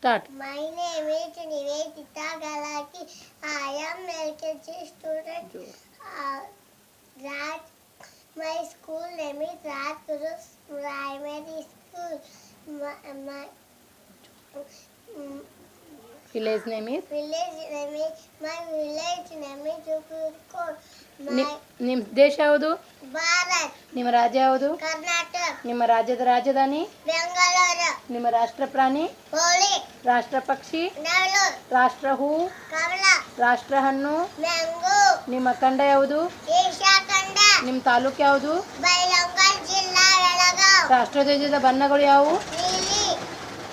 Start. My name is Nivedita Galaki. I am LKG student. Raj, my school name is Rajguru Primary School. My Village name is? My village name is Jukurkot. ನಿಮ್ಮ ದೇಶ ಯಾವುದು? ಭಾರತ್. ನಿಮ್ಮ ರಾಜ್ಯ ಯಾವುದು? ಕರ್ನಾಟಕ. ನಿಮ್ಮ ರಾಜ್ಯದ ರಾಜಧಾನಿ? ಬೆಂಗಳೂರು. ನಿಮ್ಮ ರಾಷ್ಟ್ರ ಪ್ರಾಣಿ? ಹುಲಿ. ರಾಷ್ಟ್ರ ಪಕ್ಷಿ? ನವಿಲು. ರಾಷ್ಟ್ರ ಹೂವು? ಕಮಲ. ರಾಷ್ಟ್ರ ಹಣ್ಣು? ಮ್ಯಾಂಗೋ. ನಿಮ್ಮ ಖಂಡ ಯಾವುದು? ಏಷ್ಯಾ ಖಂಡ. ನಿಮ್ಮ ತಾಲೂಕು ಯಾವುದು? ಬೈಲಹೊಂಗಲ ಜಿಲ್ಲಾ ಬೆಳಗಾವಿ. ರಾಷ್ಟ್ರಧ್ವಜದ ಬಣ್ಣಗಳು ಯಾವುವು? ನೀಲಿ.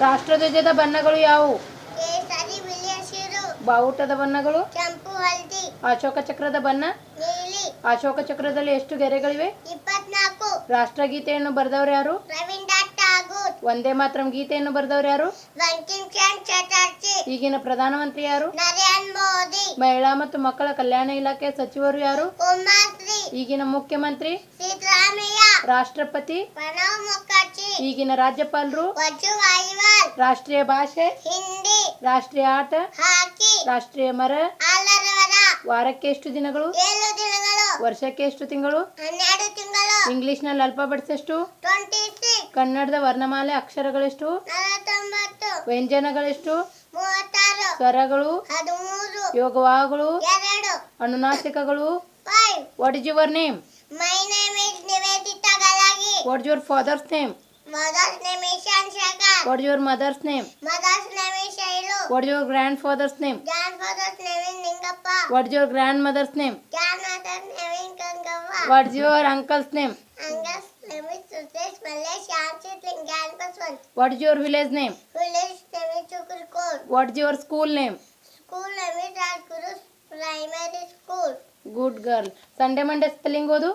ರಾಷ್ಟ್ರಧ್ವಜದ ಬಣ್ಣಗಳು ಯಾವುವು? ಕೇಸರಿ, ಬಿಳಿ, ಹಸಿರು. ಬಾವುಟದ ಬಣ್ಣಗಳು? ಕೆಂಪು, ಹಳದಿ. ಅಶೋಕ ಚಕ್ರದ ಬಣ್ಣ? ನೀಲಿ. ಅಶೋಕ ಚಕ್ರದಲ್ಲಿ ಎಷ್ಟು ಗೆರೆಗಳಿವೆ? 24. ರಾಷ್ಟ್ರಗೀತೆಯನ್ನು ಬರೆದವರು ಯಾರು? ರವೀಂದ್ರನಾಥ್ ಟಾಗೂರ್. ವಂದೇ ಮಾತರಂ ಗೀತೆಯನ್ನು ಬರೆದವರು ಯಾರು? ಬಂಕಿಂ ಚಂದ್ರ ಚಟರ್ಜಿ. ಈಗಿನ ಪ್ರಧಾನಮಂತ್ರಿ ಯಾರು? ನರೇಂದ್ರ ಮೋದಿ. ಮಹಿಳಾ ಮತ್ತು ಮಕ್ಕಳ ಕಲ್ಯಾಣ ಇಲಾಖೆ ಸಚಿವರು ಯಾರು? ಉಮಾಶ್ರೀ. ಈಗಿನ ಮುಖ್ಯಮಂತ್ರಿ? ಸಿದ್ದರಾಮಯ್ಯ. ರಾಷ್ಟ್ರಪತಿ? ಪ್ರಣವ್ ಮುಖರ್ಜಿ. ಈಗಿನ ರಾಜ್ಯಪಾಲರು? ವಜುಭಾಯಿವಾಲ್. ರಾಷ್ಟ್ರೀಯ ಭಾಷೆ? ಹಿಂದಿ. ರಾಷ್ಟ್ರೀಯ ಆಟ? ಹಾಕಿ. ರಾಷ್ಟ್ರೀಯ ಮರ? ಆಲರವರ. ವಾರಕ್ಕೆ ಎಷ್ಟು ದಿನಗಳು? 7 ದಿನಗಳು. ವರ್ಷಕ್ಕೆ ಎಷ್ಟು ತಿಂಗಳು? 12 ತಿಂಗಳು. ಇಂಗ್ಲಿಷ್ನಲ್ಲಿ ಅಲ್ಫಾಬೆಟ್ಸ್ ಎಷ್ಟು? 26. ಕನ್ನಡದ ವರ್ಣಮಾಲೆ ಅಕ್ಷರಗಳೆಷ್ಟು? 49. ವ್ಯಂಜನಗಳೆಷ್ಟು? 36. ಸ್ವರಗಳು? 13. ಯೋಗವಾಹಗಳು? 2. ಅನುನಾಸಿಕಗಳು? 5. What is your name? My name is Nivedita Galagi. What is your father's name? Mother's name is Shanshakar. What is your mother's name? Mother's name is Shailu. What is your grandfather's name? Grandfather's name is Ningappa. What is your grandmother's name? Grandmother's name is Gangava. What is your uncle's name? Uncle's name is Suresh Malay Shanshit Lingan Paswan. What is your village name? Village name is Chukurkot. What is your school name? School name is Rajguru Primary School. Good girl. Sunday Monday spelling ಓದು.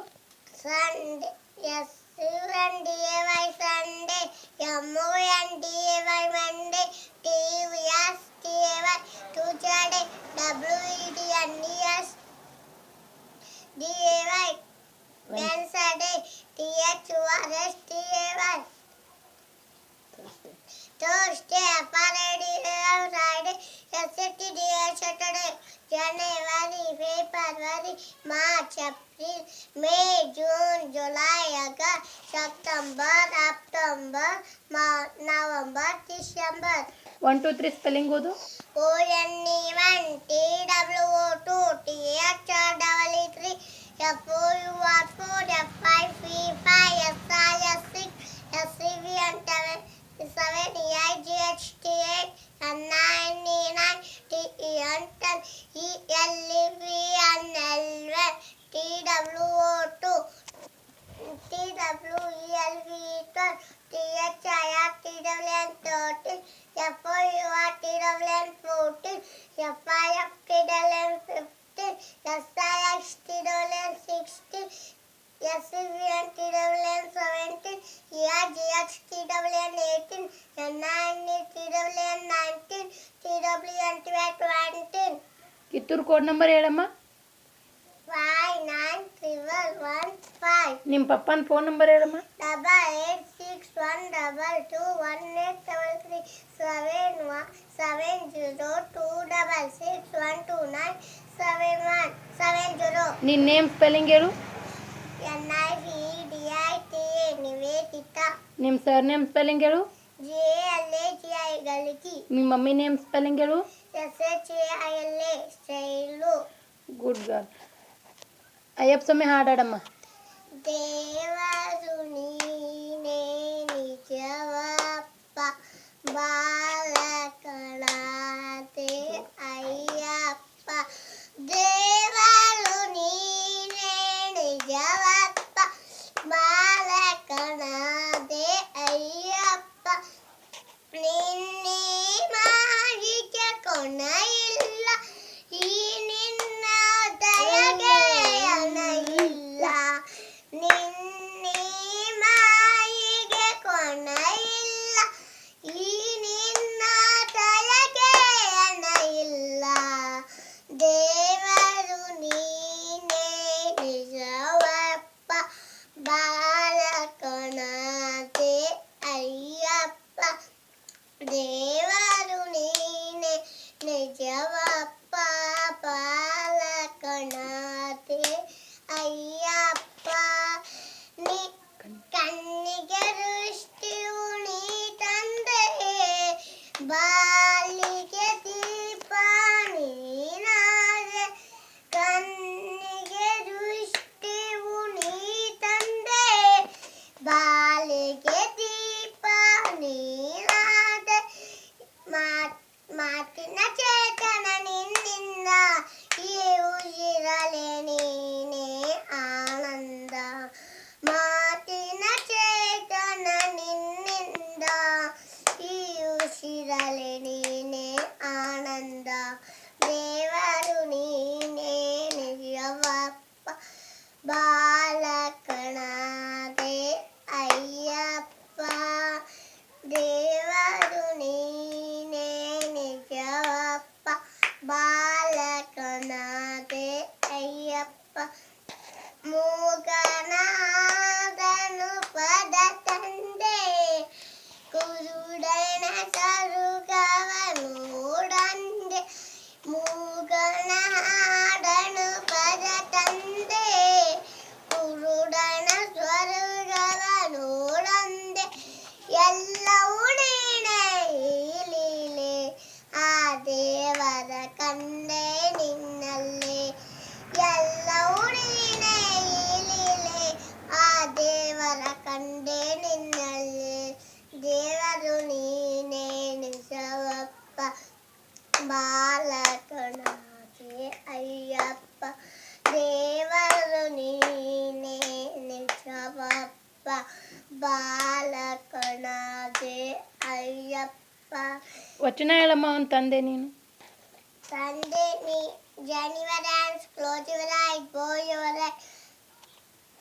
Sunday. Yes. Sunday. Sunday. Monday. Monday. Tuesday. Tuesday. Wednesday. Wednesday. Thursday. Friday. Saturday. January, February, March, April, May, June, July, August, September, October, November, December. 1 2 3 spelling ಓದು. ONE1 TWO2 THREE FOUR4 F5 SI SC7 EIGHT8 N9 TEN10 ELVN11 TWO2 TWELV12 THIRTWN13 FOURTWN14 FIFTWN15 SIXTWN16 SCVNTWN17 ERGHTWN18 NINTWN19 TWN20. Kittur code number ಹೇಳಮ್ಮ. 593115. ನಿಮ್ಮ ಪಪ್ಪನ phone number ಹೇಳಮ್ಮ. 8861221833 70202612971770. ನಿನ್ನ name spelling ಹೇಳು. NIVEDITA Nivedita. ನಿಮ್ಮ sir name spelling ಹೇಳು. JLAGI Galagi. ನಿಮ್ಮ mummy name spelling ಹೇಳು. SHAILA Shailu. Good girl. Ayyappa Swami ಹಾಡಾಡಮ್ಮ. ದೇವರು ನೀನೇ ನಿಜವಪ್ಪ ಬಾಲಕನಾದೆ ಅಯ್ಯಪ್ಪ. ದೇವರು ನೀನೇ ನಿಜವಪ್ಪ ಬಾಲಕನಾದೆ ಅಯ್ಯಪ್ಪ. ನಿನ್ನೆ ಮಾಹಿಕೆ ಕೊನೆಯಿಲ್ಲ ಈ ನಿನ್ನ ದಯಗೆ ಅಣಯಿಲ್ಲ. ನಿನ್ನೆ ಮಾಯಿಗೆ ಕೊನೆಯಿಲ್ಲ ಈ ನಿನ್ನ ದಯಗೆ ಅಣಯಿಲ್ಲ. ದೇವರು ನೀನೇ ನಿಜವಪ್ಪ ಬಾಲಕನಾದೆ ಅಯ್ಯಪ್ಪ. ದೇವರು ಬಾಲಿಗೆ ದೀಪ ನೀನಾದೆ ಕಣ್ಣಿಗೆ ದೃಷ್ಟಿವು ನೀ ತಂದೆ ಬಾಲಿಗೆ ದೀಪ ನೀನಾದೆ ಮಾತಿನ ಚೇತನ ನಿನ್ನಿಂದ ಈ ಉಸಿರಲೆ ನೀನೇ ಆನಂದ ಮಾತಿನ ಚೇತನ ನಿನ್ನಿಂದ ಈ ಉಸಿರಲೆ ನೀನೇ ಆನಂದ ದೇವರು ನೀನೇ ನಿಜವಪ್ಪ ಬಾಲಕನಾದೆ ಅಯ್ಯಪ್ಪ ದೇವರು ನೀನೇ ನಿಜವಪ್ಪ ಬಾಲಕನಾದೆ ಅಯ್ಯಪ್ಪ ಮೂಗನಾದನು ಪದ ತಂದೆ ಕುರುಡನ ಸರುಗವ ನೋಡಂದೆ ಮೂಗನಾದನು ಪದ ತಂದೆ ಕುರುಡನ ಸ್ವರ್ಗವ ನೋಡಂದೆ ಎಲ್ಲವೂ ನೀನೇ ಲೀಲೆ ಆ ದೇವರ ಕಂಡೆ ನಿನ್ನಲ್ಲೇ ಎಲ್ಲವೂ ನೀನೇ ಲೀಲೆ ಆ ದೇವರ ಕಂಡೆ ನಿನ್ನಲ್ಲೇ ದೇವರು ನೀನೇ ನಿಜವಪ್ಪ ಬಾಲಕನಾದೆ ಅಯ್ಯಪ್ಪ ದೇವರು ನೀನೇ ನಿಜವಪ್ಪ ಬಾಲಕನಾದೆ ಅಯ್ಯಪ್ಪ ವಚನ ಹೇಳಮ್ಮ ಅವನ ತಂದೆ ನೀನು ತಂದೆ ನೀ January hands, close your eyes, go your eyes.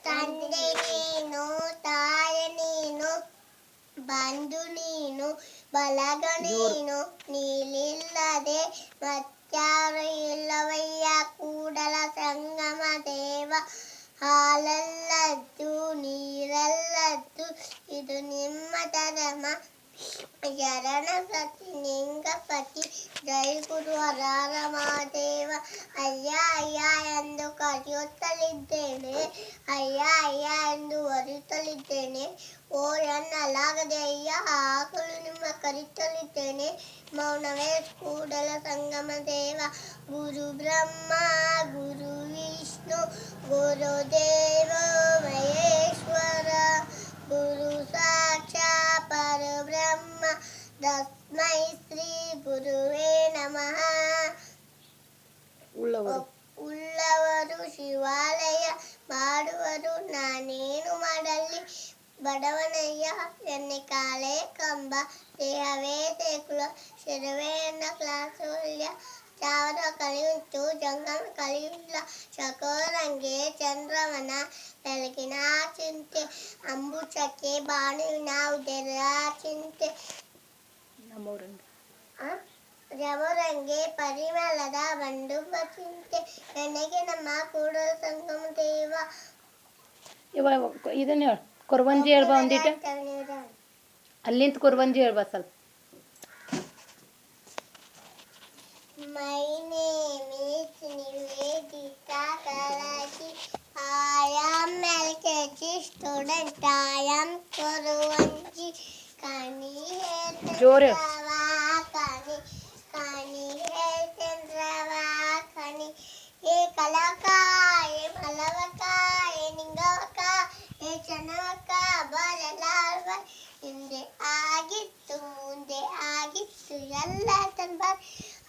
ತಂದೆ ನೀನು ತಾಯ ನೀನು ಬಂಧು ನೀನು ಬಲಗ ನೀನು ನೀಲಿಲ್ಲದೆ ಮತ್ಯಾರು ಇಲ್ಲವಯ್ಯ ಕೂಡಲ ಸಂಗಮ ದೇವ ಹಾಲಲ್ಲದ್ದು ನೀರಲ್ಲದ್ದು ಇದು ನಿಮ್ಮ ಧರ್ಮ ಶರಣ ಸತಿ ಲಿಂಗಪತಿ ಜೈ ಗುರು ಹರ ಮಹಾದೇವ ಅಯ್ಯ ಅಯ್ಯ ಎಂದು ಕರೆಯುತ್ತಲಿದ್ದೇನೆ ಅಯ್ಯ ಅಯ್ಯ ಎಂದು ಒರೆಯುತ್ತಲಿದ್ದೇನೆ ಓ ಎನ್ನಲಾಗದೆ ಅಯ್ಯ ಆಗಲು ನಿಮ್ಮ ಕರೆಯುತ್ತಲಿದ್ದೇನೆ ಮೌನವೇ ಕೂಡಲ ಸಂಗಮ ದೇವ ಗುರು ಬ್ರಹ್ಮ ಗುರು ವಿಷ್ಣು ಗುರುದೇವ ಮಹೇಶ್ವರ ಗುರು ಸಾಕ್ಷಾತ್ ಪರಬ್ರಹ್ಮ ತಸ್ಮೈ ಶ್ರೀ ಗುರುವೇ ನಮಃ ಉಳ್ಳವರು ಶಿವಾಲಯ ಮಾಡುವರು ನಾನೇನು ಮಾಡಲಿ ಬಡವನಯ್ಯ ಎನ್ನೆ ಕಾಲೇ ಕಂಬ ದೇಹವೇ ದೇಗುಲ ಶಿರವೇ ಎನ್ನ ಕ್ಲಾಸುಲ್ಯ ಚಾವರ ಕಲಿಯುಂಟು ಜಂಗಮ ಕಲಿಯಿಲ್ಲ ಚಕೋರಂಗೆ ಚಂದ್ರವನ ಬೆಳಗಿನ ಚಿಂತೆ ಅಂಬುಚಕ್ಕೆ ಬಾಣುವಿನ ಉದರ ಚಿಂತೆ ರವರಂಗೆ ಪರಿಮಳದ ಬಂಡುವ ಚಿಂತೆ ನನಗೆ ನಮ್ಮ ಕೂಡಲ ಸಂಗಮ ದೇವ ಇವಾಗ ಇದನ್ನ ಹೇಳು ಕೊರವಂಜಿ ಹೇಳ್ಬಾ ಒಂದಿಟ್ಟು ಅಲ್ಲಿಂದ ಕೊರವಂಜಿ ಹೇಳ್ಬಾ ಸ್ವಲ್ಪ My name is Nivedita Karachi. I am LKG student. I am Koruvanji. Kani Jore. Kani Kani Chendrava Kani E Kalaka E Malavaka E Ningavaka E Chanavaka Balalalva ಹಿಂದೆ ಆಗಿತ್ತು ಮುಂದೆ ಆಗಿತ್ತು ಎಲ್ಲ ತಂಬಾರ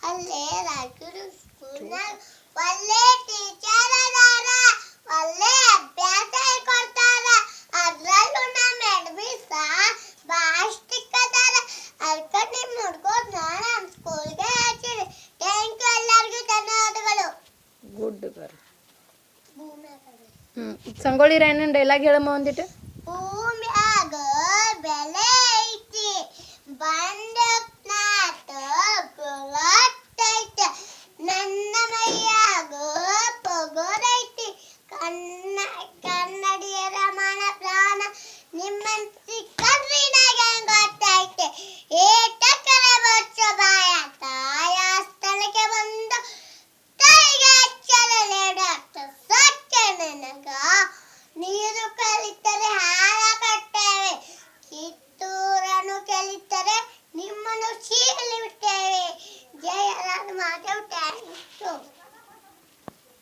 ಅಲ್ಲೇ ರಾಜರು ಸ್ಕೂಲ್ನಾಗ ಒಳ್ಳೆ ಟೀಚರ್ ಅದಾರ ಒಳ್ಳೆ ಅಭ್ಯಾಸ ಕೊಡ್ತಾರ ಅದ್ರಲ್ಲೂ ನಮ್ಮ ಎಡ್ಮಿಸ ಭಾಳ ಸ್ಟಿಕ್ ಅದಾರ ಅದಕ್ಕೆ ನಿಮ್ಮ ಹುಡ್ಗೋರ್ನ ನಮ್ಮ ಸ್ಕೂಲ್ಗೆ ಹಾಕಿರಿ ಥ್ಯಾಂಕ್ ಯು ಎಲ್ಲರಿಗೂ ಧನ್ಯವಾದಗಳು ಗುಡ್ ಗರ್ ಸಂಗೊಳ್ಳಿ ರಾಯಣ್ಣನ ಡೈಲಾಗ್ ಹೇಳಮ್ಮ ಒಂದಿಟ್ಟು ಭೂಮ್ಯಾಗ ಬೆಲೆ ಐತಿ ಬಂದಕ್ನಾತ ಗೊತ್ತೈತೆ ನನ್ನ ಮೈಯಾಗ ಪೊಗರೈತಿ ಕನ್ನಡಿಯರ ಮನ ಪ್ರಾಣ ನಿಮ್ಮನ್ ಸಿಕ್ಕಂದ್ರಿ ನನಗೆ ಗೊತ್ತೈತೆ ಏಟಕರೆ ಬಚ್ಚ ಬಾಯ ತಾಯ ಸ್ಥಳಕ್ಕೆ ಬಂದು ಕೈಗೆ ಹಚ್ಚಲೇ ಡಾಕ್ಟರ್ ಸತ್ಯ ನನಗ ನೀರು ಕಲಿತರೆ ಹೇಳಿಬಿಟ್ಟೇವೆ. ಜಯ ಮಾತು ಥ್ಯಾಂಕ್ಸು.